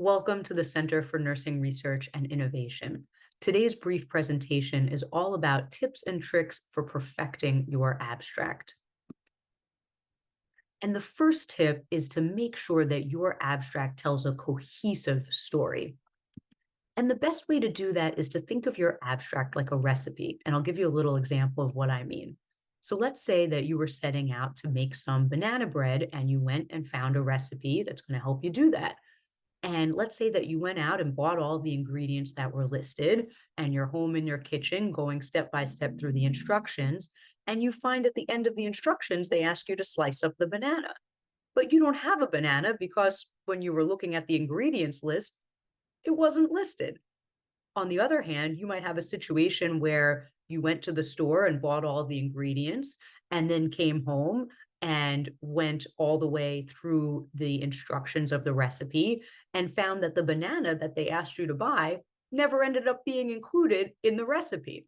Welcome to the Center for Nursing Research and Innovation. Today's brief presentation is all about tips and tricks for perfecting your abstract. And the first tip is to make sure that your abstract tells a cohesive story. And the best way to do that is to think of your abstract like a recipe. And I'll give you a little example of what I mean. So let's say that you were setting out to make some banana bread and you went and found a recipe that's going to help you do that. And let's say that you went out and bought all the ingredients that were listed, and you're home in your kitchen going step by step through the instructions. And you find at the end of the instructions, they ask you to slice up the banana. But you don't have a banana because when you were looking at the ingredients list, it wasn't listed. On the other hand, you might have a situation where you went to the store and bought all the ingredients and then came home and went all the way through the instructions of the recipe and found that the banana that they asked you to buy never ended up being included in the recipe.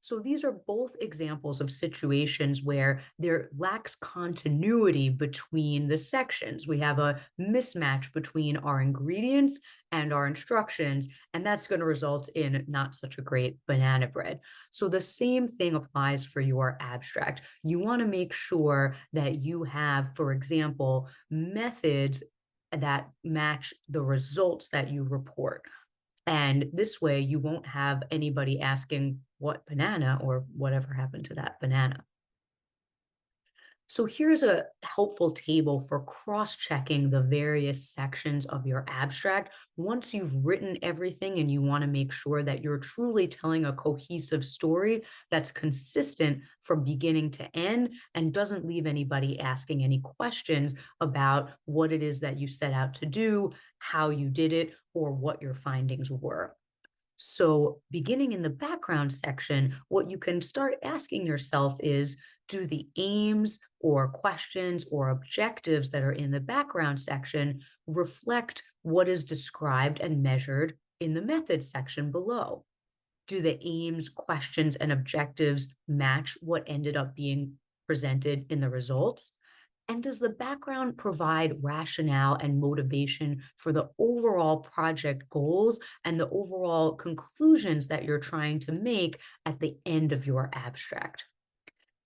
So these are both examples of situations where there lacks continuity between the sections. We have a mismatch between our ingredients and our instructions, and that's going to result in not such a great banana bread. So the same thing applies for your abstract. You want to make sure that you have, for example, methods that match the results that you report. And this way you won't have anybody asking what banana or whatever happened to that banana. So here's a helpful table for cross-checking the various sections of your abstract. Once you've written everything and you want to make sure that you're truly telling a cohesive story that's consistent from beginning to end and doesn't leave anybody asking any questions about what it is that you set out to do, how you did it, or what your findings were. So beginning in the background section, what you can start asking yourself is, do the aims or questions or objectives that are in the background section reflect what is described and measured in the methods section below? Do the aims, questions, and objectives match what ended up being presented in the results? And does the background provide rationale and motivation for the overall project goals and the overall conclusions that you're trying to make at the end of your abstract?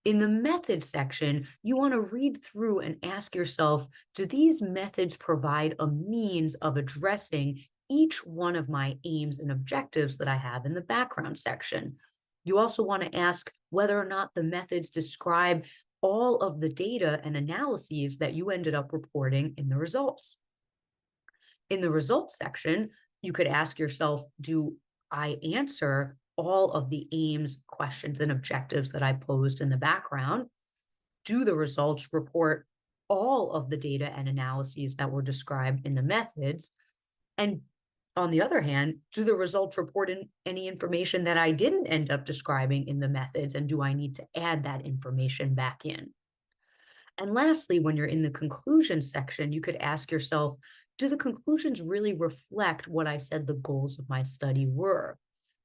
In the methods section, you want to read through and ask yourself, do these methods provide a means of addressing each one of my aims and objectives that I have in the background section? You also want to ask whether or not the methods describe all of the data and analyses that you ended up reporting in the results. In the results section, you could ask yourself, do I answer all of the aims, questions, and objectives that I posed in the background? Do the results report all of the data and analyses that were described in the methods? And on the other hand, do the results report in any information that I didn't end up describing in the methods? And do I need to add that information back in? And lastly, when you're in the conclusion section, you could ask yourself, do the conclusions really reflect what I said the goals of my study were?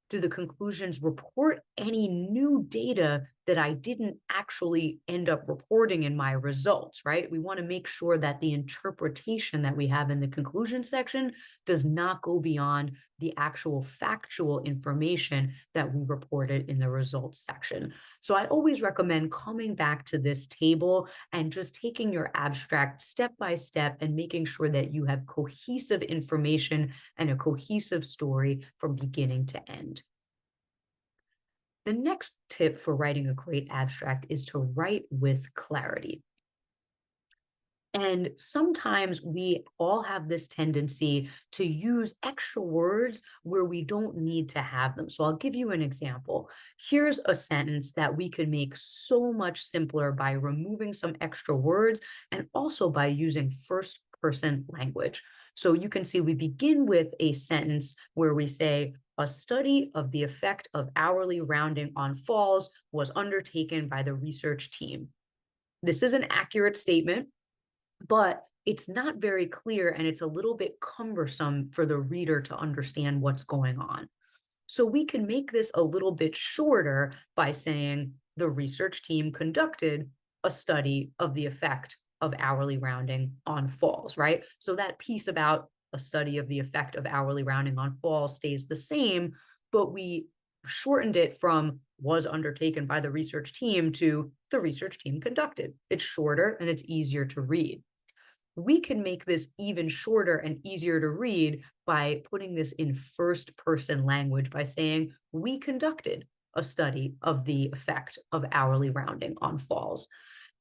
Do the conclusions report any new data that I didn't actually end up reporting in my results, right? We want to make sure that the interpretation that we have in the conclusion section does not go beyond the actual factual information that we reported in the results section. So I always recommend coming back to this table and just taking your abstract step by step and making sure that you have cohesive information and a cohesive story from beginning to end. The next tip for writing a great abstract is to write with clarity. And sometimes we all have this tendency to use extra words where we don't need to have them. So I'll give you an example. Here's a sentence that we could make so much simpler by removing some extra words and also by using first person language. So you can see we begin with a sentence where we say, a study of the effect of hourly rounding on falls was undertaken by the research team. This is an accurate statement, but it's not very clear and it's a little bit cumbersome for the reader to understand what's going on. So we can make this a little bit shorter by saying the research team conducted a study of the effect of hourly rounding on falls, right? So that piece about a study of the effect of hourly rounding on falls stays the same, but we shortened it from was undertaken by the research team to the research team conducted. It's shorter and it's easier to read. We can make this even shorter and easier to read by putting this in first person language by saying, we conducted a study of the effect of hourly rounding on falls.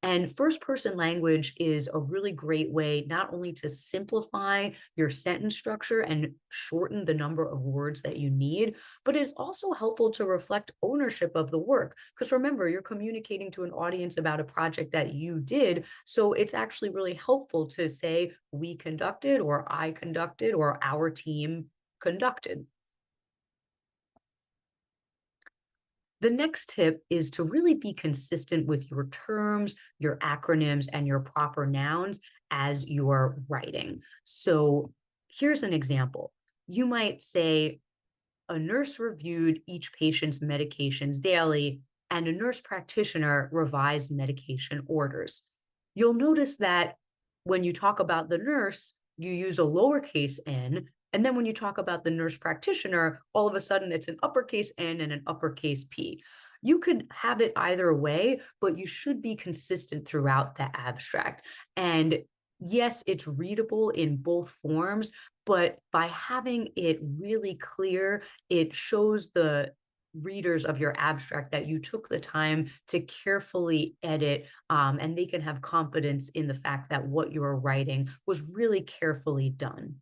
And first person language is a really great way not only to simplify your sentence structure and shorten the number of words that you need, but it's also helpful to reflect ownership of the work. Because remember, you're communicating to an audience about a project that you did. So it's actually really helpful to say, we conducted, or I conducted, or our team conducted. The next tip is to really be consistent with your terms, your acronyms, and your proper nouns as you're writing. So here's an example. You might say, a nurse reviewed each patient's medications daily, and a nurse practitioner revised medication orders. You'll notice that when you talk about the nurse, you use a lowercase n, and then when you talk about the nurse practitioner, all of a sudden it's an uppercase N and an uppercase P. You could have it either way, but you should be consistent throughout the abstract. And yes, it's readable in both forms, but by having it really clear, it shows the readers of your abstract that you took the time to carefully edit, and they can have confidence in the fact that what you're writing was really carefully done.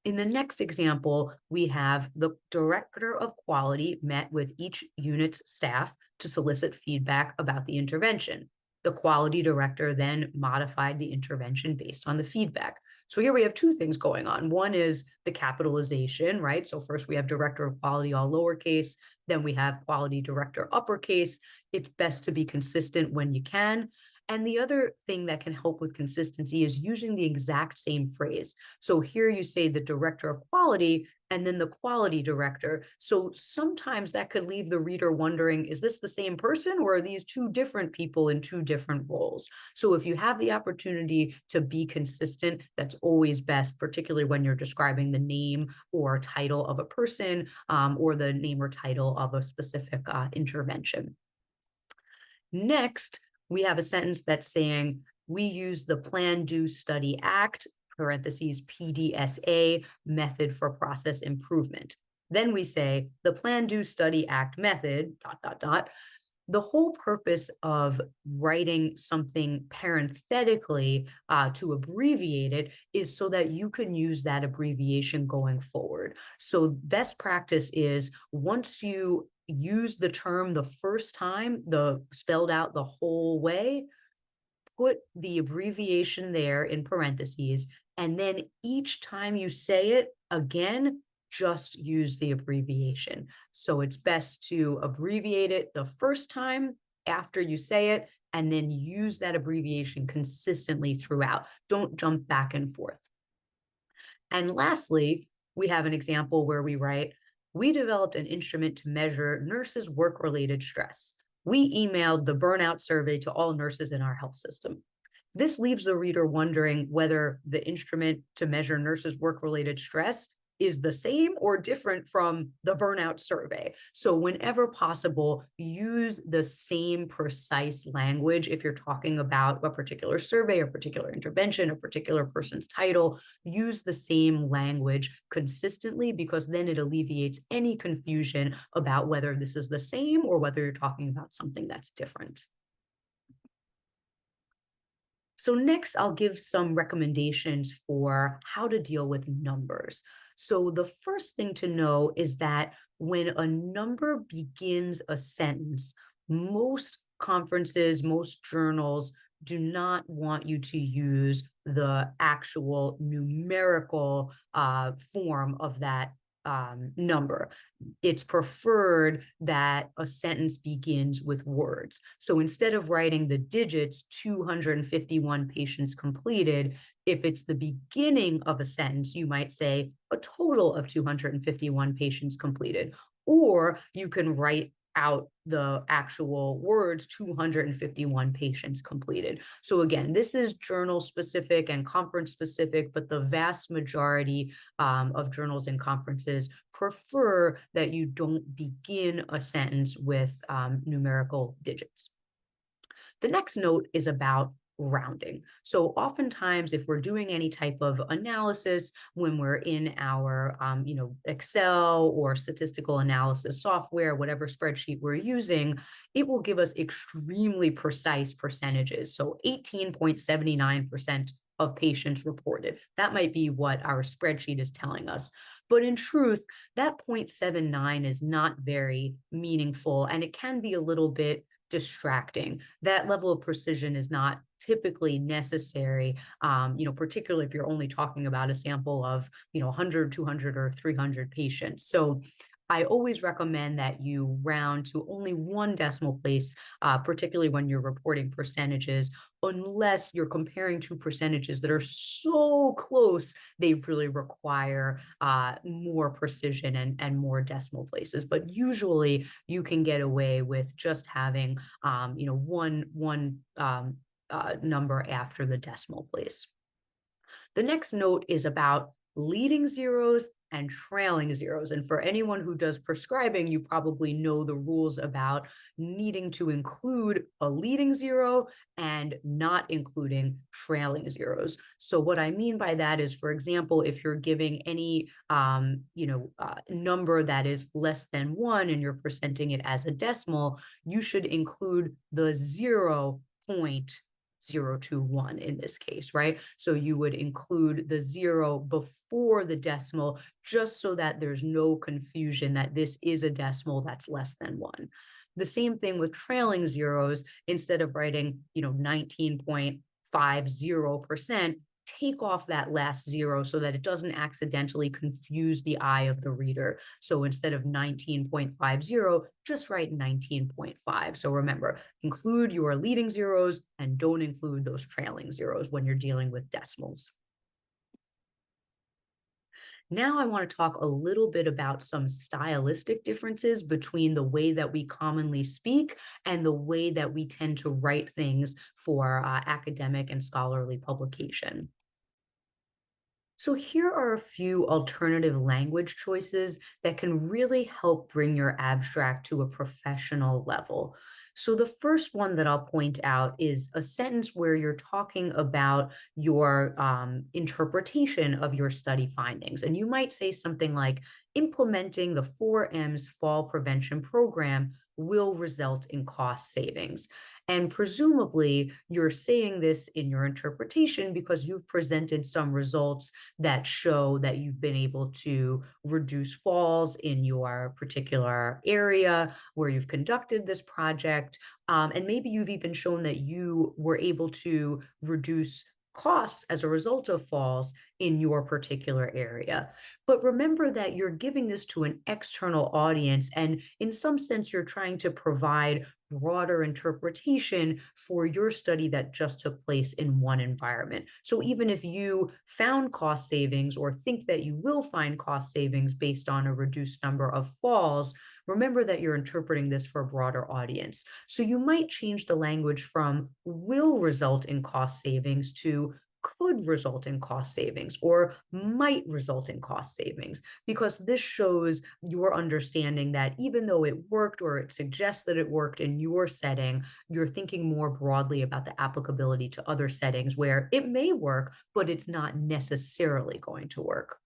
In the next example, we have the director of quality met with each unit's staff to solicit feedback about the intervention. The quality director then modified the intervention based on the feedback. So here we have two things going on. One is the capitalization, right? So first we have director of quality all lowercase, then we have quality director uppercase. It's best to be consistent when you can. And the other thing that can help with consistency is using the exact same phrase. So here you say the director of quality and then the quality director. So sometimes that could leave the reader wondering, is this the same person or are these two different people in two different roles? So if you have the opportunity to be consistent, that's always best, particularly when you're describing the name or title of a person, or the name or title of a specific intervention. Next, we have a sentence that's saying, we use the Plan, Do, Study, Act, parentheses, PDSA method for process improvement. Then we say the Plan, Do, Study, Act method, dot, dot, dot. The whole purpose of writing something parenthetically to abbreviate it is so that you can use that abbreviation going forward. So best practice is once you use the term the first time, spelled out the whole way, put the abbreviation there in parentheses, and then each time you say it again, just use the abbreviation. So it's best to abbreviate it the first time after you say it, and then use that abbreviation consistently throughout. Don't jump back and forth. And lastly, we have an example where we write, we developed an instrument to measure nurses' work-related stress. We emailed the burnout survey to all nurses in our health system. This leaves the reader wondering whether the instrument to measure nurses' work-related stress is the same or different from the burnout survey. So whenever possible, use the same precise language. If you're talking about a particular survey, a particular intervention, a particular person's title, use the same language consistently, because then it alleviates any confusion about whether this is the same or whether you're talking about something that's different. So next, I'll give some recommendations for how to deal with numbers. So the first thing to know is that when a number begins a sentence, most conferences, most journals do not want you to use the actual numerical form of that number. It's preferred that a sentence begins with words. So instead of writing the digits 251 patients completed, if it's the beginning of a sentence, you might say a total of 251 patients completed. Or you can write out the actual words, 251 patients completed. So again, this is journal specific and conference specific, but the vast majority of journals and conferences prefer that you don't begin a sentence with numerical digits. The next note is about rounding. So oftentimes, if we're doing any type of analysis, when we're in our Excel or statistical analysis software, whatever spreadsheet we're using, it will give us extremely precise percentages. So 18.79% of patients reported. That might be what our spreadsheet is telling us. But in truth, that 0.79 is not very meaningful, and it can be a little bit distracting. That level of precision is not typically necessary, particularly if you're only talking about a sample of, 100, 200, or 300 patients. So I always recommend that you round to only one decimal place, particularly when you're reporting percentages, unless you're comparing two percentages that are so close, they really require more precision and more decimal places. But usually you can get away with just having, one number after the decimal place. The next note is about leading zeros and trailing zeros. And for anyone who does prescribing, you probably know the rules about needing to include a leading zero and not including trailing zeros. So what I mean by that is, for example, if you're giving any number that is less than 1 and you're presenting it as a decimal, you should include the 0.021 in this case, right? So you would include the 0 before the decimal, just so that there's no confusion that this is a decimal that's less than 1. The same thing with trailing zeros. Instead of writing, 19.50%, take off that last 0 so that it doesn't accidentally confuse the eye of the reader. So instead of 19.50, just write 19.5. So remember, include your leading zeros and don't include those trailing zeros when you're dealing with decimals. Now I want to talk a little bit about some stylistic differences between the way that we commonly speak and the way that we tend to write things for academic and scholarly publication. So here are a few alternative language choices that can really help bring your abstract to a professional level. So the first one that I'll point out is a sentence where you're talking about your interpretation of your study findings. And you might say something like, implementing the 4M's fall prevention program will result in cost savings. And presumably, you're saying this in your interpretation because you've presented some results that show that you've been able to reduce falls in your particular area where you've conducted this project. And maybe you've even shown that you were able to reduce costs as a result of falls in your particular area. But remember that you're giving this to an external audience, and in some sense, you're trying to provide broader interpretation for your study that just took place in one environment. So even if you found cost savings or think that you will find cost savings based on a reduced number of falls, remember that you're interpreting this for a broader audience. So you might change the language from will result in cost savings to could result in cost savings or might result in cost savings, because this shows your understanding that even though it worked or it suggests that it worked in your setting, you're thinking more broadly about the applicability to other settings where it may work, but it's not necessarily going to work.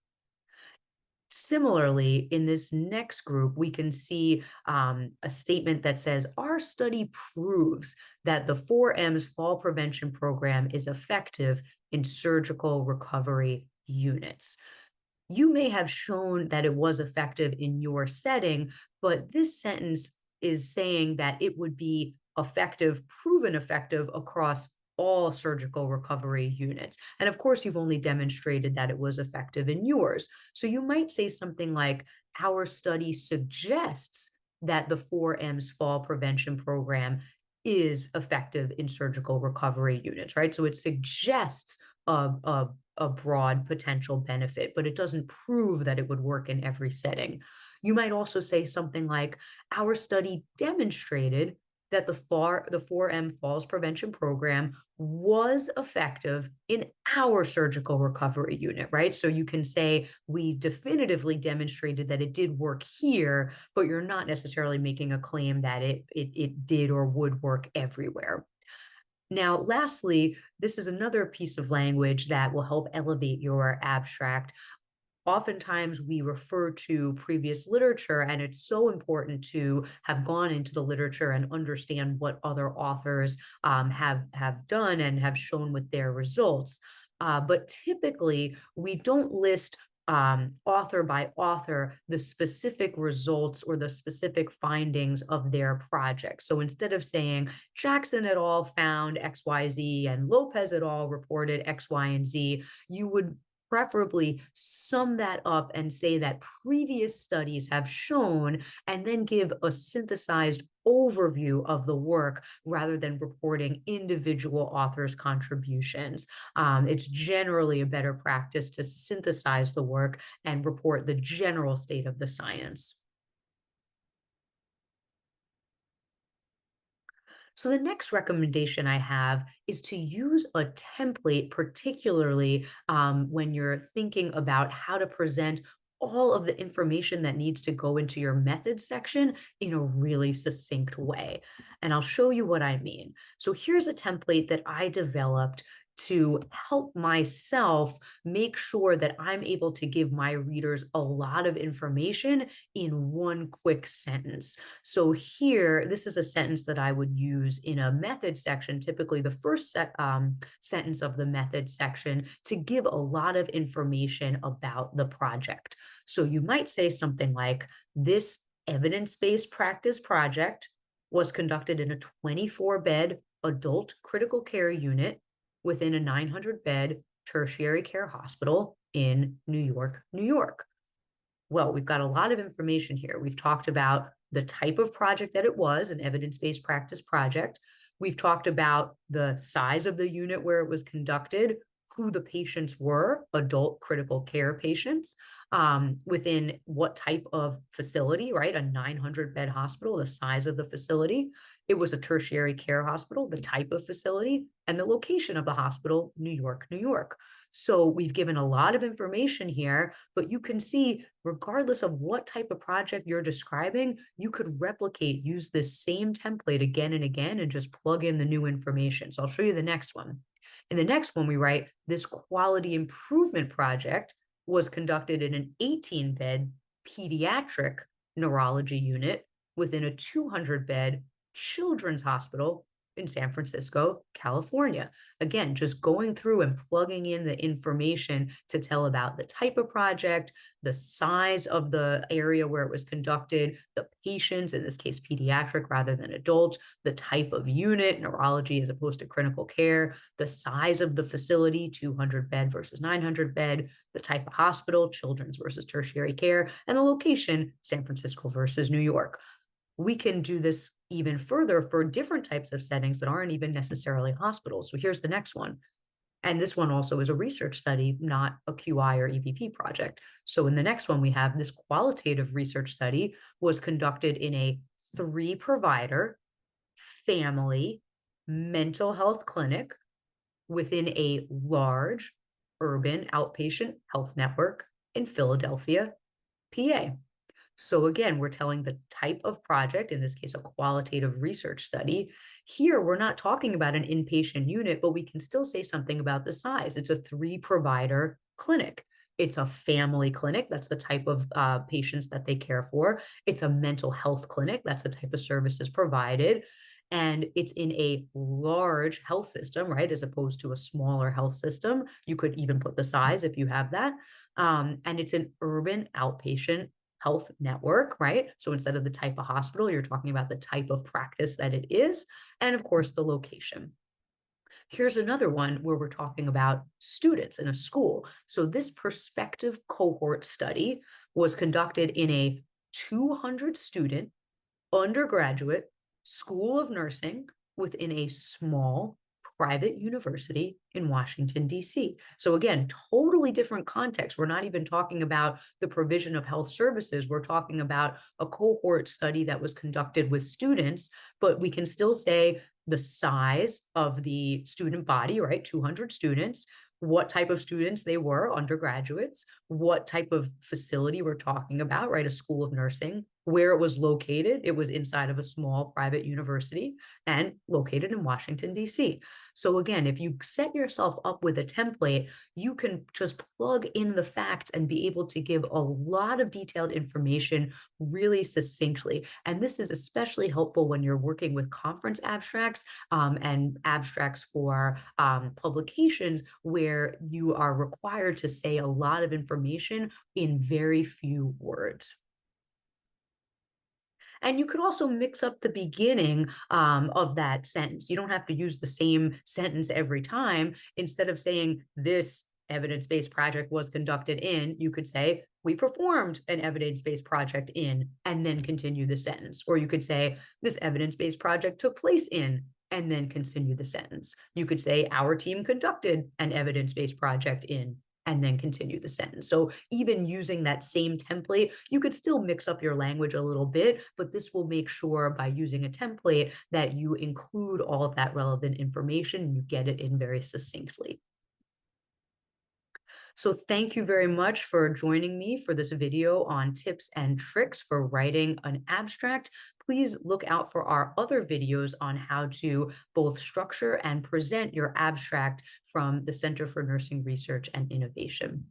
Similarly, in this next group, we can see a statement that says, our study proves that the 4M's fall prevention program is effective in surgical recovery units. You may have shown that it was effective in your setting, but this sentence is saying that it would be effective, proven effective across all surgical recovery units. And of course, you've only demonstrated that it was effective in yours. So you might say something like, our study suggests that the 4M's fall prevention program is effective in surgical recovery units, right? So it suggests a a broad potential benefit, but it doesn't prove that it would work in every setting. You might also say something like, our study demonstrated that the 4M falls prevention program was effective in our surgical recovery unit, right? So you can say, we definitively demonstrated that it did work here, but you're not necessarily making a claim that it did or would work everywhere. Now, lastly, this is another piece of language that will help elevate your abstract. Oftentimes we refer to previous literature, and it's so important to have gone into the literature and understand what other authors have done and have shown with their results. But typically, we don't list author by author the specific results or the specific findings of their project. So instead of saying Jackson et al. Found XYZ and Lopez et al. Reported X, Y, and Z, you would preferably sum that up and say that previous studies have shown, and then give a synthesized overview of the work rather than reporting individual authors' contributions. It's generally a better practice to synthesize the work and report the general state of the science. So the next recommendation I have is to use a template, particularly when you're thinking about how to present all of the information that needs to go into your methods section in a really succinct way. And I'll show you what I mean. So here's a template that I developed to help myself make sure that I'm able to give my readers a lot of information in one quick sentence. So here, this is a sentence that I would use in a method section, typically the first sentence of the method section, to give a lot of information about the project. So you might say something like, this evidence-based practice project was conducted in a 24-bed adult critical care unit within a 900-bed tertiary care hospital in New York, New York. Well, we've got a lot of information here. We've talked about the type of project that it was, an evidence-based practice project. We've talked about the size of the unit where it was conducted, who the patients were, adult critical care patients, within what type of facility, right? A 900-bed hospital, the size of the facility. It was a tertiary care hospital, the type of facility, and the location of the hospital, New York, New York. So we've given a lot of information here, but you can see, regardless of what type of project you're describing, you could replicate, use this same template again and again, and just plug in the new information. So I'll show you the next one. In the next one, we write, this quality improvement project was conducted in an 18-bed pediatric neurology unit within a 200-bed children's hospital in San Francisco, California. Again, just going through and plugging in the information to tell about the type of project, the size of the area where it was conducted, the patients, in this case, pediatric rather than adult, the type of unit, neurology as opposed to critical care, the size of the facility, 200-bed versus 900-bed, the type of hospital, children's versus tertiary care, and the location, San Francisco versus New York. We can do this even further for different types of settings that aren't even necessarily hospitals. So here's the next one. And this one also is a research study, not a QI or EPP project. So in the next one, we have this qualitative research study was conducted in a 3-provider family mental health clinic within a large urban outpatient health network in Philadelphia, PA. So again, we're telling the type of project, in this case, a qualitative research study. Here, we're not talking about an inpatient unit, but we can still say something about the size. It's a 3-provider clinic. It's a family clinic. That's the type of patients that they care for. It's a mental health clinic. That's the type of services provided. And it's in a large health system, right? As opposed to a smaller health system. You could even put the size if you have that. And it's an urban outpatient health network, right? So instead of the type of hospital, you're talking about the type of practice that it is, and of course, the location. Here's another one where we're talking about students in a school. So this prospective cohort study was conducted in a 200-student undergraduate school of nursing within a small private university in Washington, D.C. So again, totally different context. We're not even talking about the provision of health services. We're talking about a cohort study that was conducted with students, but we can still say the size of the student body, right? 200 students, what type of students they were, undergraduates, what type of facility we're talking about, right? A school of nursing, where it was located. It was inside of a small private university and located in Washington, D.C. So again, if you set yourself up with a template, you can just plug in the facts and be able to give a lot of detailed information really succinctly. And this is especially helpful when you're working with conference abstracts and abstracts for publications where you are required to say a lot of information in very few words. And you could also mix up the beginning of that sentence. You don't have to use the same sentence every time. Instead of saying this evidence-based project was conducted in, you could say, we performed an evidence-based project in, and then continue the sentence. Or you could say, this evidence-based project took place in, and then continue the sentence. You could say, our team conducted an evidence-based project in, and then continue the sentence. So even using that same template, you could still mix up your language a little bit, but this will make sure by using a template that you include all of that relevant information and you get it in very succinctly. So thank you very much for joining me for this video on tips and tricks for writing an abstract. Please look out for our other videos on how to both structure and present your abstract from the Center for Nursing Research and Innovation.